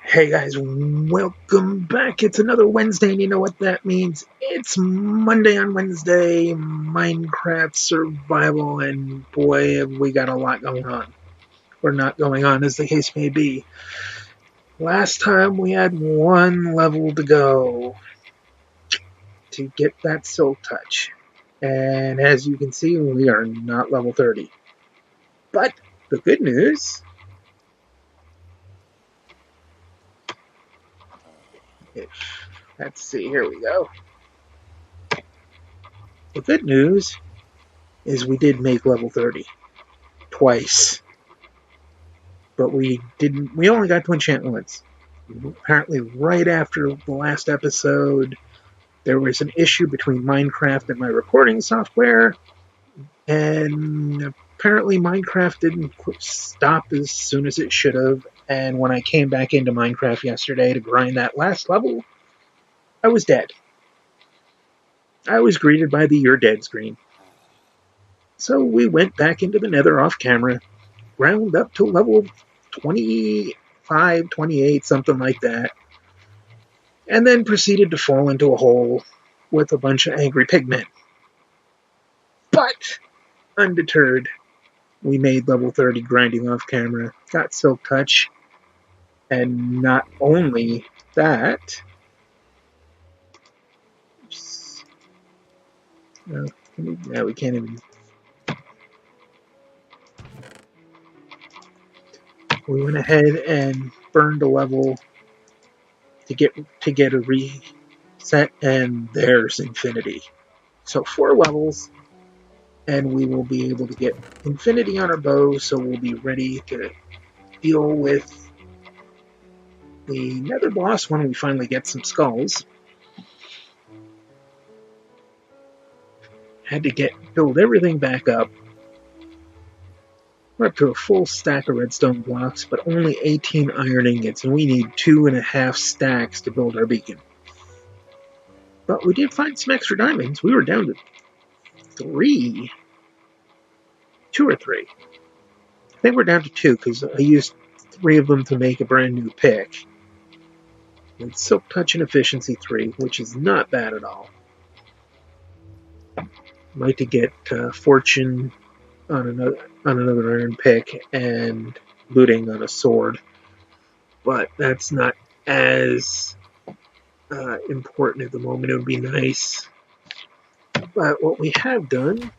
Hey guys, welcome back. It's another Wednesday, and you know what that means? It's Monday on Wednesday, Minecraft survival, and boy, have we got a lot going on. Or not going on, as the case may be. Last time we had one level to go to get that Silk Touch. And as you can see, we are not level 30. But the good news, let's see, here we go. The good news is we did make level 30 twice, but we only got to enchant once. Apparently, right after the last episode, there was an issue between Minecraft and my recording software, and apparently Minecraft didn't stop as soon as it should have. And when I came back into Minecraft yesterday to grind that last level, I was dead. I was greeted by the "you're dead" screen. So we went back into the nether off camera, ground up to level 25, 28, something like that, and then proceeded to fall into a hole with a bunch of angry pigmen. But undeterred, we made level 30 grinding off camera, got Silk Touch, and not only that, no, we can't even. We went ahead and burned a level to get a reset, and there's infinity. So 4 levels, and we will be able to get infinity on our bow, so we'll be ready to deal with the nether boss when we finally get some skulls. Had to build everything back up. We're up to a full stack of redstone blocks, but only 18 iron ingots, and we need 2.5 stacks to build our beacon. But we did find some extra diamonds. We were down to 3. 2 or 3. I think we're down to 2 because I used 3 of them to make a brand new pick. And Silk Touch and Efficiency 3, which is not bad at all. I'd like to get Fortune on another iron pick and looting on a sword, but that's not as important at the moment. It would be nice. But what we have done,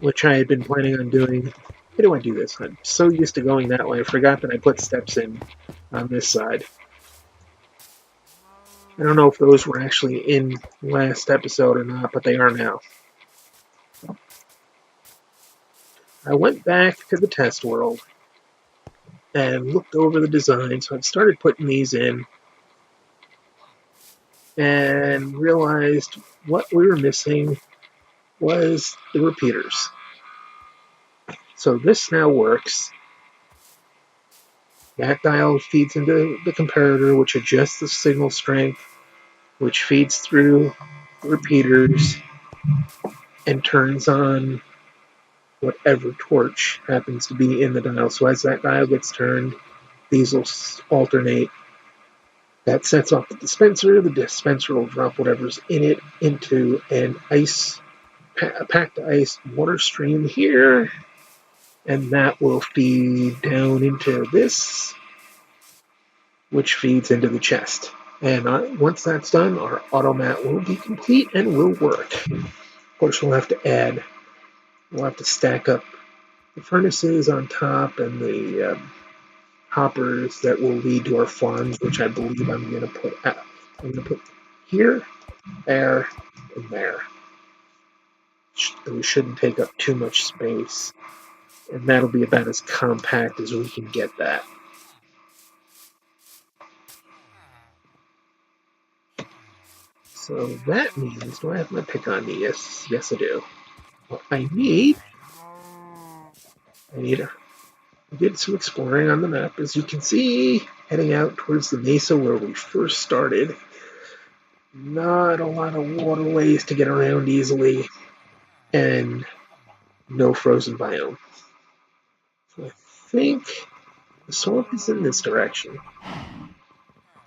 which I had been planning on doing, how do I do this? I'm so used to going that way, I forgot that I put steps in on this side. I don't know if those were actually in last episode or not, but they are now. I went back to the test world and looked over the design, so I've started putting these in and realized what we were missing was the repeaters. So this now works. That dial feeds into the comparator, which adjusts the signal strength, which feeds through repeaters and turns on whatever torch happens to be in the dial. So as that dial gets turned, these will alternate. That sets off the dispenser. The dispenser will drop whatever's in it into a packed ice water stream here, and that will feed down into this, which feeds into the chest. And once that's done, our automat will be complete and will work. Of course, we'll have to stack up the furnaces on top and the hoppers that will lead to our farms, which I believe I'm going to put here, there, and there. We shouldn't take up too much space, and that'll be about as compact as we can get that. So that means, do I have my pick on me? Yes, I do. What I did some exploring on the map, as you can see, heading out towards the mesa where we first started. Not a lot of waterways to get around easily, and no frozen biome. So I think The swamp is in this direction.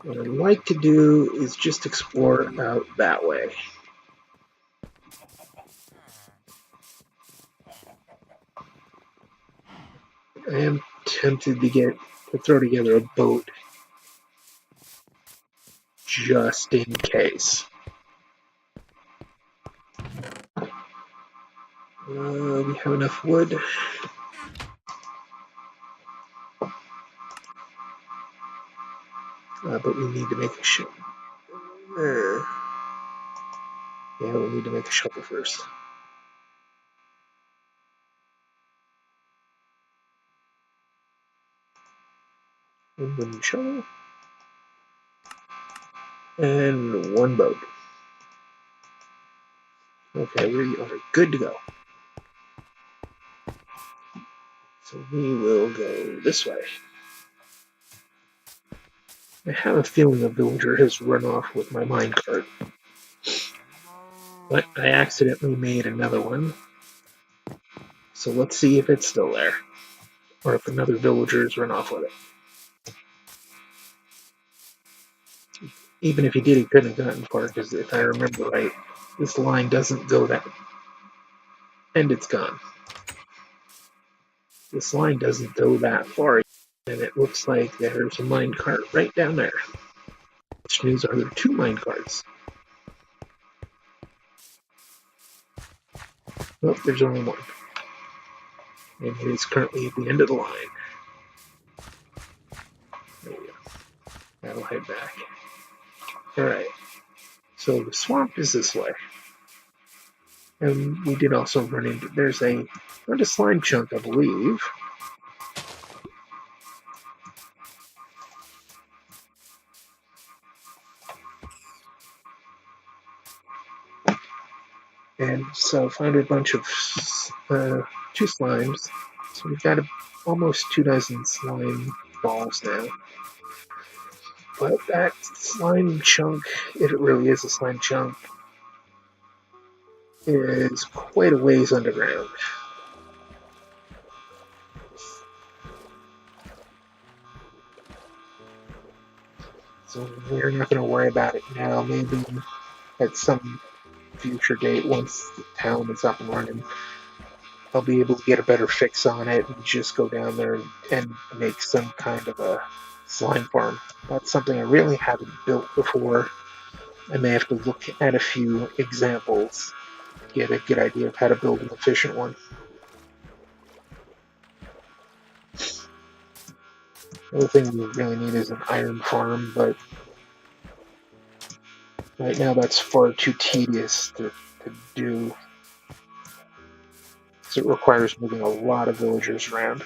What I'd like to do is just explore out that way. I am tempted to throw together a boat just in case. We have enough wood. But we need to make a shovel. Yeah, we need to make a shovel first. One wooden shovel. And one boat. Okay, we are good to go. So we will go this way. I have a feeling a villager has run off with my minecart. But I accidentally made another one. So let's see if it's still there. Or if another villager has run off with it. Even if he did, he couldn't have gotten far, because if I remember right, this line doesn't go that... And it's gone. This line doesn't go that far, and it looks like there's a minecart right down there. Which means are there two minecarts? Nope, there's only one. And it is currently at the end of the line. There we go. That'll head back. Alright. So the swamp is this way. And we did also run into... There's not a slime chunk, I believe. And so found a bunch of two slimes. So we've got almost 2 dozen slime balls now. But that slime chunk, if it really is a slime chunk, is quite a ways underground. So we're not going to worry about it now. Maybe at some future date, once the town is up and running, I'll be able to get a better fix on it and just go down there and make some kind of a slime farm. That's something I really haven't built before. I may have to look at a few examples to get a good idea of how to build an efficient one. The other thing we really need is an iron farm, but right now that's far too tedious to do. Because it requires moving a lot of villagers around.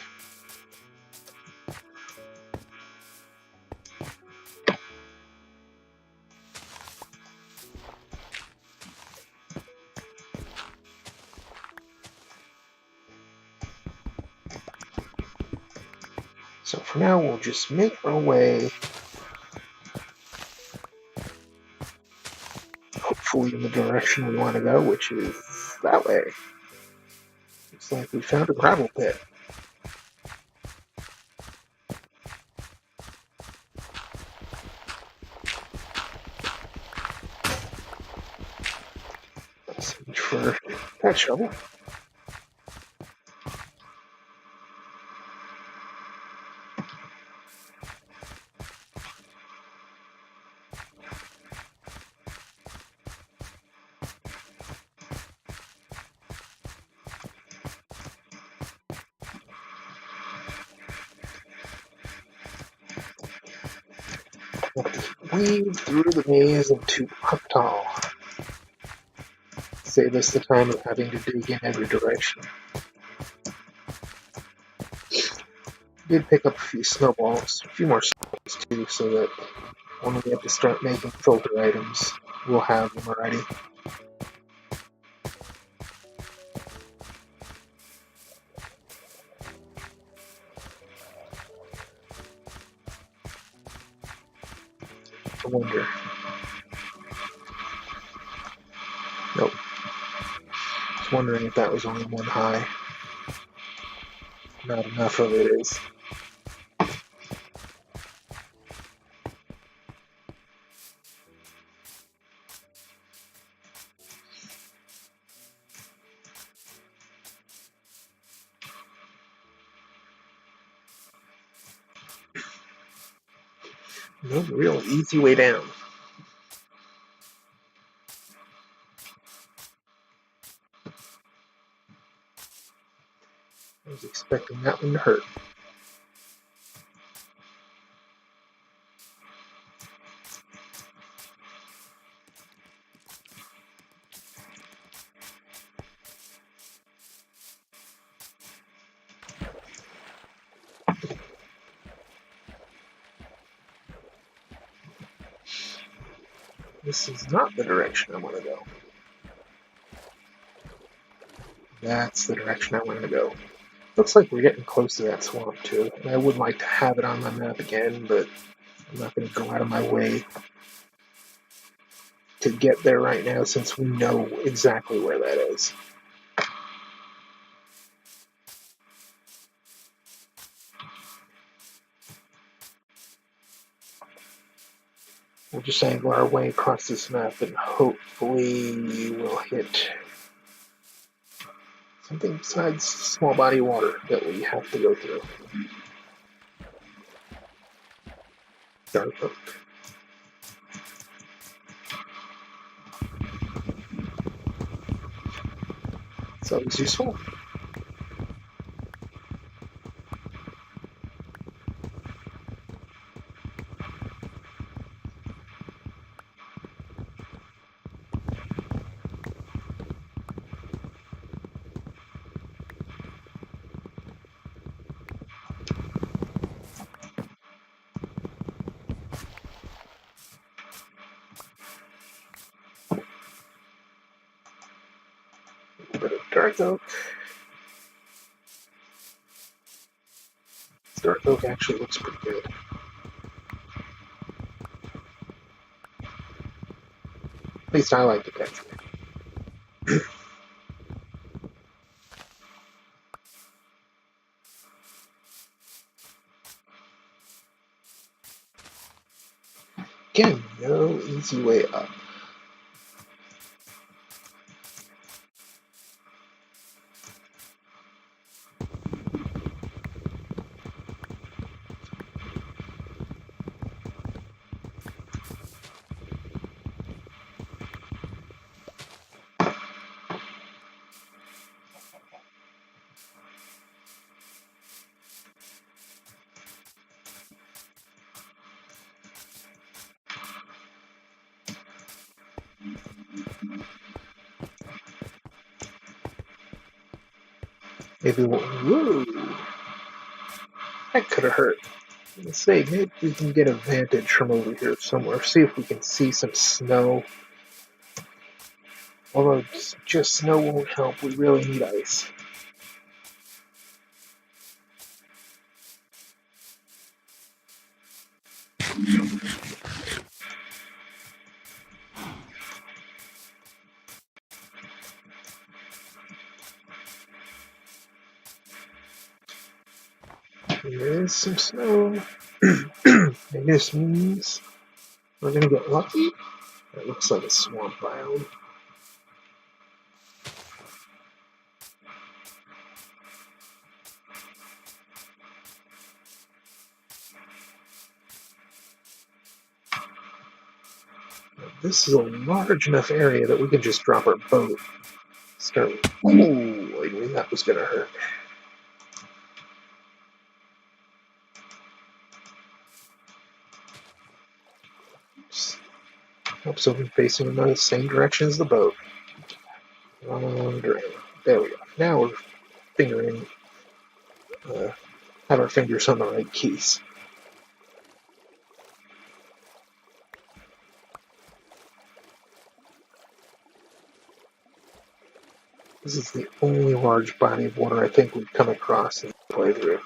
So for now, we'll just make our way, hopefully in the direction we want to go, which is that way. Looks like we found a gravel pit. Let's search for that shovel. Weave through the maze into up tall. Save us the time of having to dig in every direction. Did pick up a few snowballs, a few more snowballs too, so that when we have to start making filter items, we'll have them already. I wonder. Nope. I was wondering if that was only one high. Not enough of it is. No real easy way down. I was expecting that one to hurt. This is not the direction I want to go. That's the direction I want to go. Looks like we're getting close to that swamp too. And I would like to have it on my map again, but I'm not going to go out of my way to get there right now since we know exactly where that is. We'll just angle our way across this map and hopefully we'll hit something besides small body of water that we have to go through. Dark oak. It's always useful. A bit of dark oak. Dark oak actually looks pretty good. At least I like it that way. Again, no easy way up. Maybe we'll. Woo! That could have hurt. Let's say maybe we can get a vantage from over here somewhere. See if we can see some snow. Although just snow won't help. We really need ice. There is some snow. And this means we're gonna get lucky. That looks like a swamp biome. This is a large enough area that we can just drop our boat. Start. Oh, I knew that was gonna hurt. Oops, so we're facing in the same direction as the boat. Wrong direction. There we go. Now we're fingering, have our fingers on the right keys. This is the only large body of water I think we've come across in the playthrough.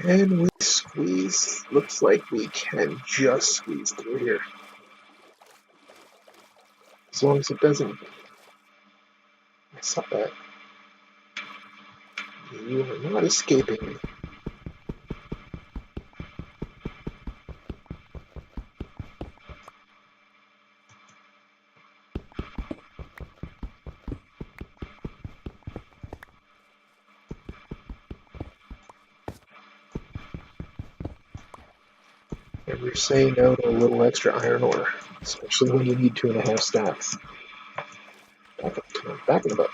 Can we squeeze? Looks like we can just squeeze through here. As long as it doesn't mess up that. You are not escaping me. Never say no to a little extra iron ore, especially when you need 2.5 stacks. Back up, come on, back in the boat.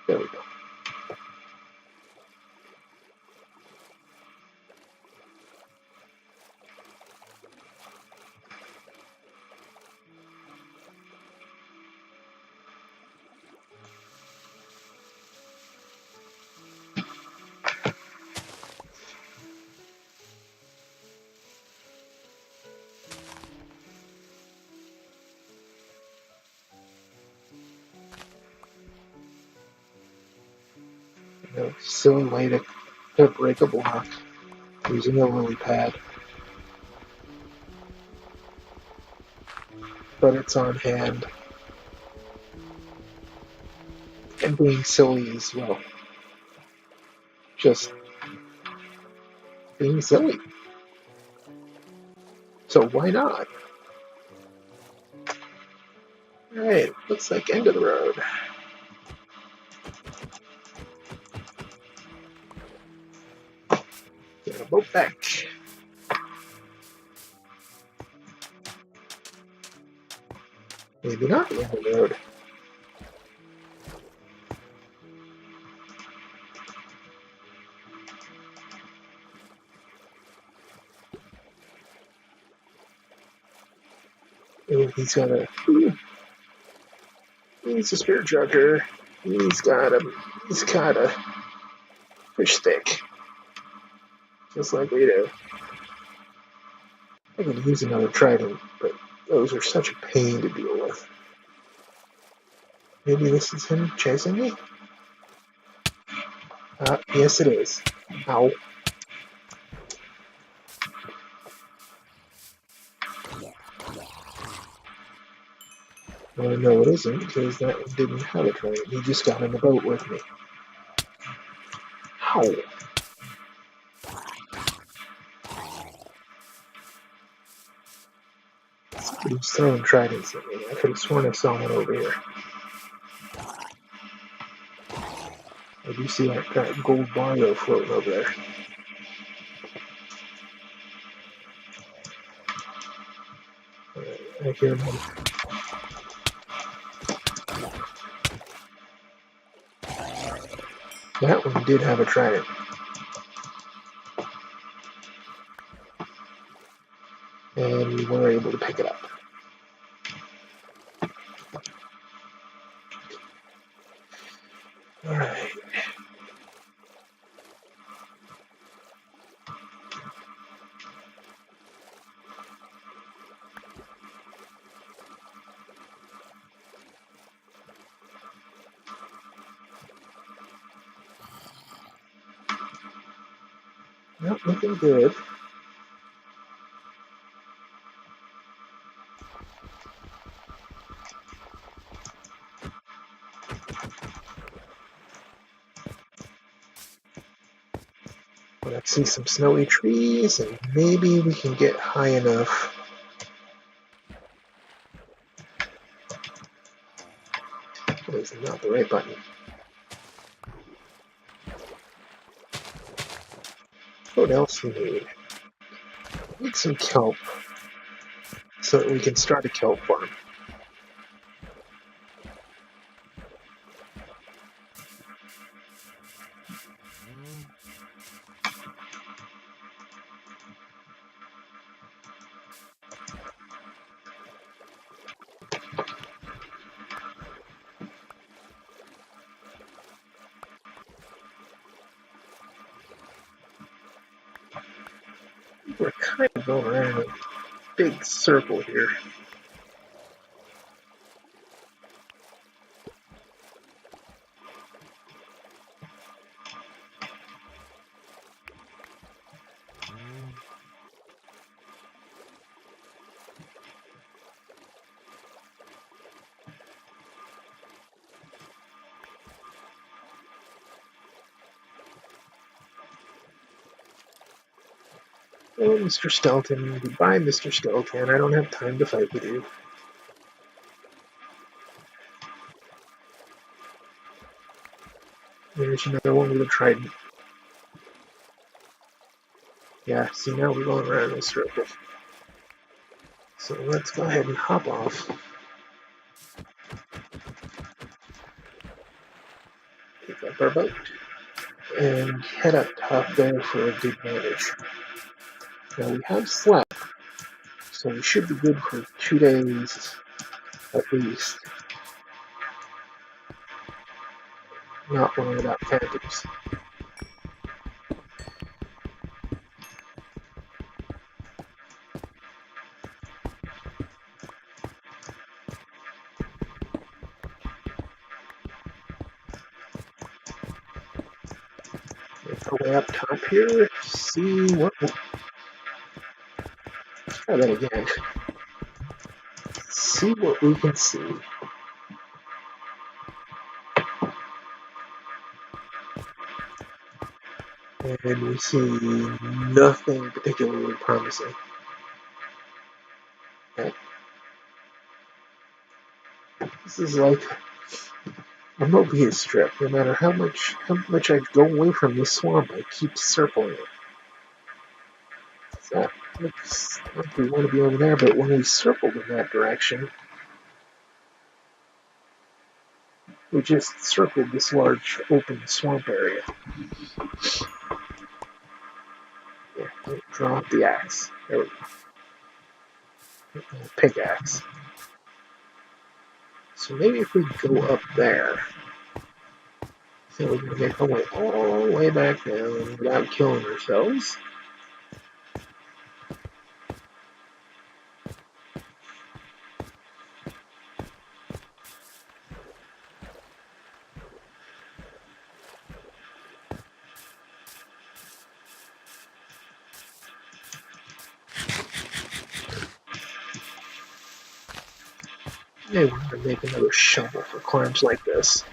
There we go. No silly way to break a block using a lily pad. But it's on hand. And being silly as well. Just being silly. So why not? Alright, looks like end of the road. Get a boat back. Maybe not the end of the road. And he's got a spear jugger. He's got a fish stick. Just like we do. I could use another trident, but those are such a pain to deal with. Maybe this is him chasing me? Yes it is. Ow. Well, no it isn't, because that one didn't have a trident. He just got in the boat with me. Ow. Somebody's throwing tridents at me. I could have sworn I saw one over here. I do see that gold bio floating over there. I hear him. That one did have a trident. And we were able to pick it up. Alright. Nope, looking good. Let's see some snowy trees, and maybe we can get high enough. That is not the right button. What else we need? We need some kelp, so that we can start a kelp farm. We're kind of going around a big circle here. Oh, Mr. Skeleton. Goodbye, Mr. Skeleton. I don't have time to fight with you. There's another one with a trident. Yeah, see, now we're going around in a circle. So let's go ahead and hop off. Pick up our boat. And head up top there for a good vantage. Now we have slept, so we should be good for 2 days at least. Not one without phantoms. Make our way up top here. See what. Try that again. See what we can see. And we see nothing particularly promising. Okay. This is like a Mobius strip. No matter how much I go away from this swamp, I keep circling it. So looks like we want to be over there, but when we circled in that direction, we just circled this large open swamp area. Yeah, drop the axe. There we go. Pickaxe. So maybe if we go up there, so we can make our way all the way back down without killing ourselves. Maybe we're going to make another shovel for climbs like this.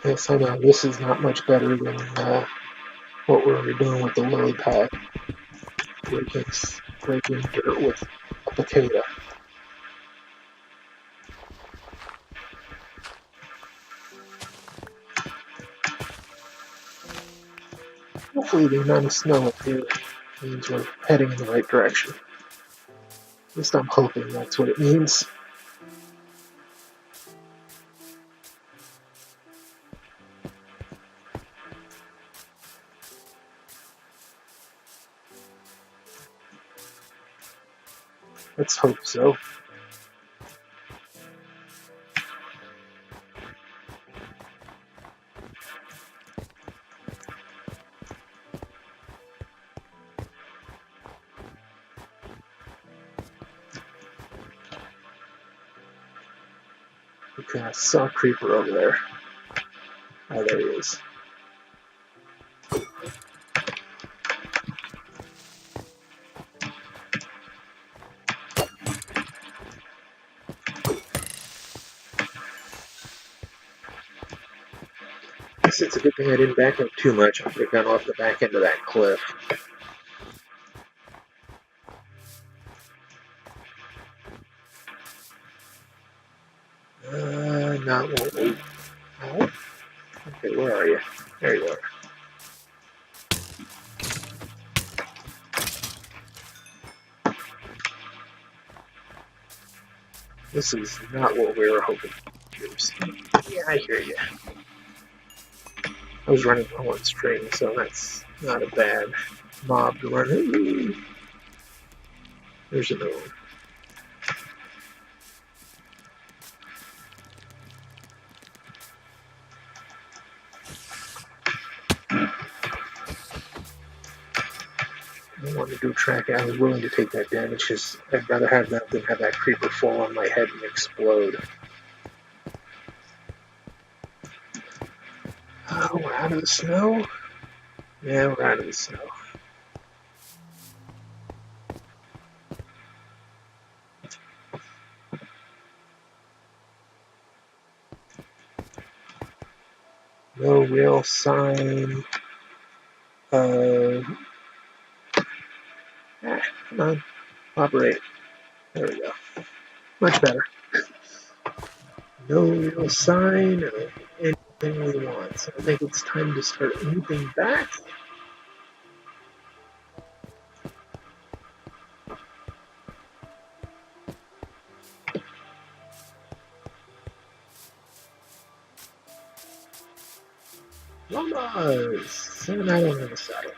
Yes, I know, this is not much better than what we were doing with the lily pad. Breaking dirt with a potato. Hopefully the amount of snow up here means we're heading in the right direction. At least I'm hoping that's what it means. Let's hope so. Okay, I saw a creeper over there. Oh, there he is. I guess it's a good thing I didn't back up too much. I could have gone off the back end of that cliff. Not what we. Oh. Okay, where are you? There you are. This is not what we were hoping. Yeah, I hear you. I was running on one string, so that's not a bad mob to run. Ooh. There's another one. want to do tracking. I was willing to take that damage because I'd rather have that than have that creeper fall on my head and explode. Oh, we're out of the snow? Yeah, we're out of the snow. No real sign of... come on, operate. There we go. Much better. No real sign of anything we want. So I think it's time to start moving back. Llamas! 7 islands in the saddle.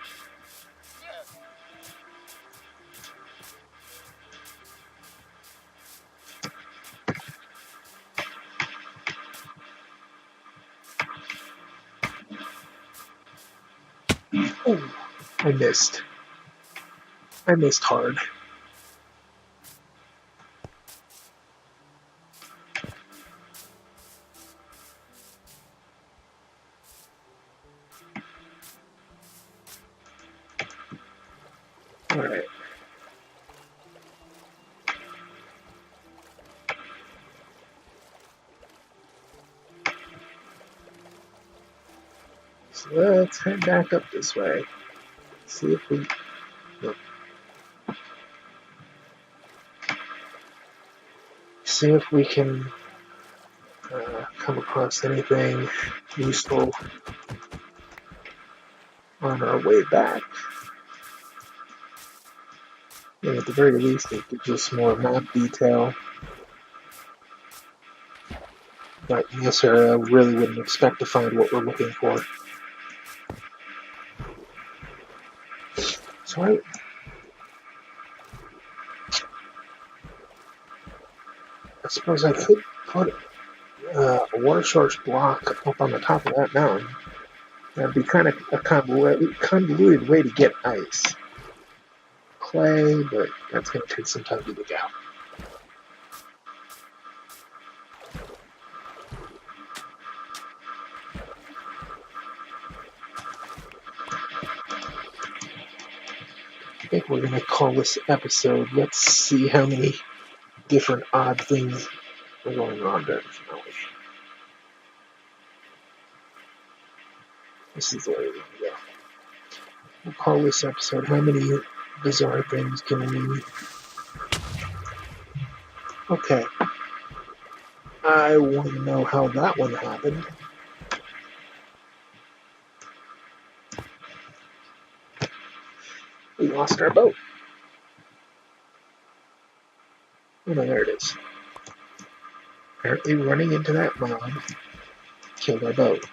Oh, I missed. I missed hard. Alright. So let's head back up this way. See if we... Look. See if we can come across anything useful on our way back. And at the very least, it gives us more map detail. But in this area, I really wouldn't expect to find what we're looking for. So I suppose I could put a water source block up on the top of that mountain. That'd be kind of a convoluted way to get ice. Clay, but that's going to take some time to dig out. I think we're going to call this episode, let's see how many different odd things are going on during the finale. This is the way we're going to go. We'll call this episode, how many bizarre things can we... Okay. I want to know how that one happened. We lost our boat. Oh no, there it is. Apparently running into that mob killed our boat.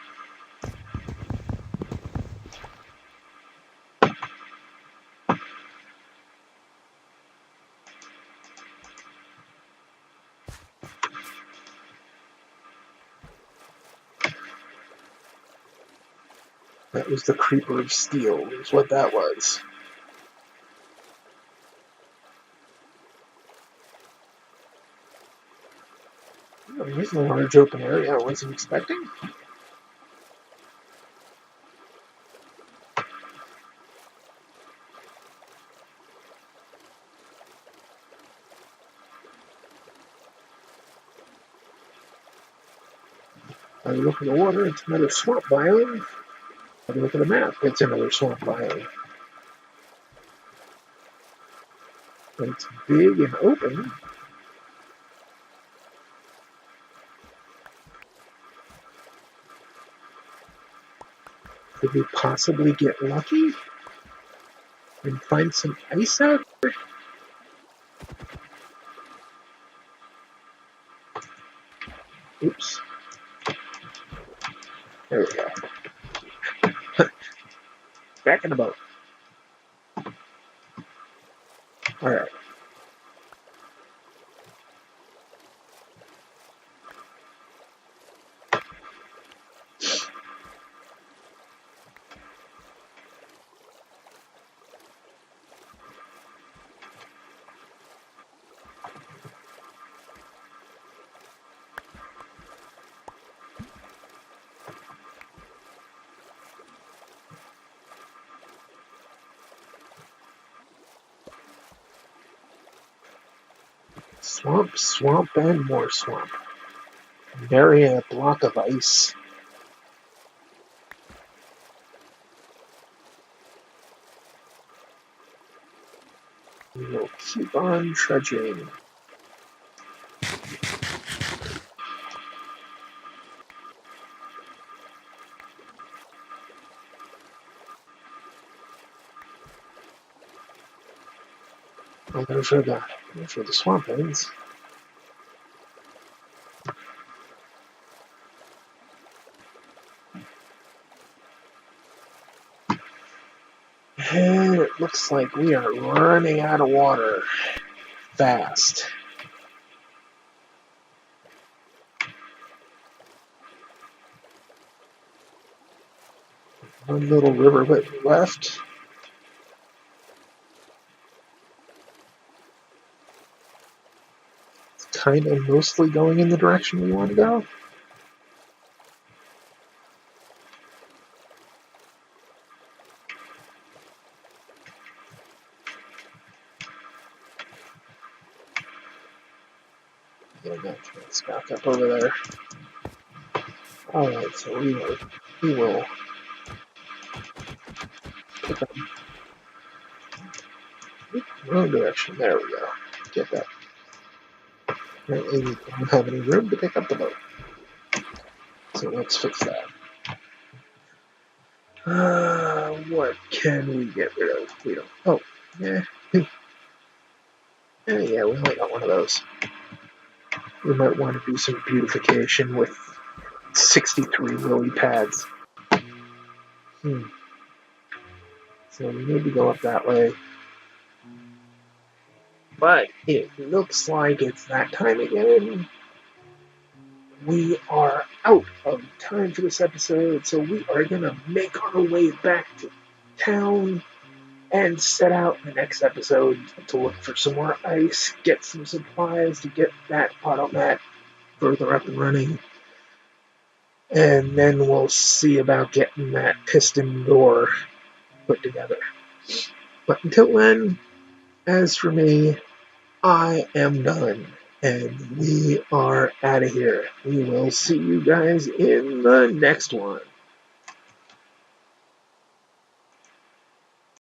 That was the Creeper of Steel, is what that was. Oh, here's a large open area I wasn't expecting. I look at the water, it's another swamp biome. I look at the map, it's another swamp biome. But it's big and open. Could we possibly get lucky and find some ice out there? Oops. There we go. Back in the boat. Alright. Swamp, swamp, and more swamp. Bury a block of ice. We will keep on trudging. Oh, there's where the swamp ends. And it looks like we are running out of water fast. One little riverlet left. It's kind of mostly going in the direction we want to go. Yeah, that's back up over there. Alright, so we will pick up wrong direction. There we go. Get that. Apparently we don't have any room to pick up the boat. So let's fix that. What can we get rid of? We don't. Oh, yeah. Yeah, we might got one of those. We might want to do some beautification with 63 lily pads. So we need to go up that way. But it looks like it's that time again. We are out of time for this episode, so we are going to make our way back to town and set out in the next episode to look for some more ice, get some supplies to get that Automat further up and running, and then we'll see about getting that piston door put together. But until then, as for me, I am done, and we are out of here. We will see you guys in the next one.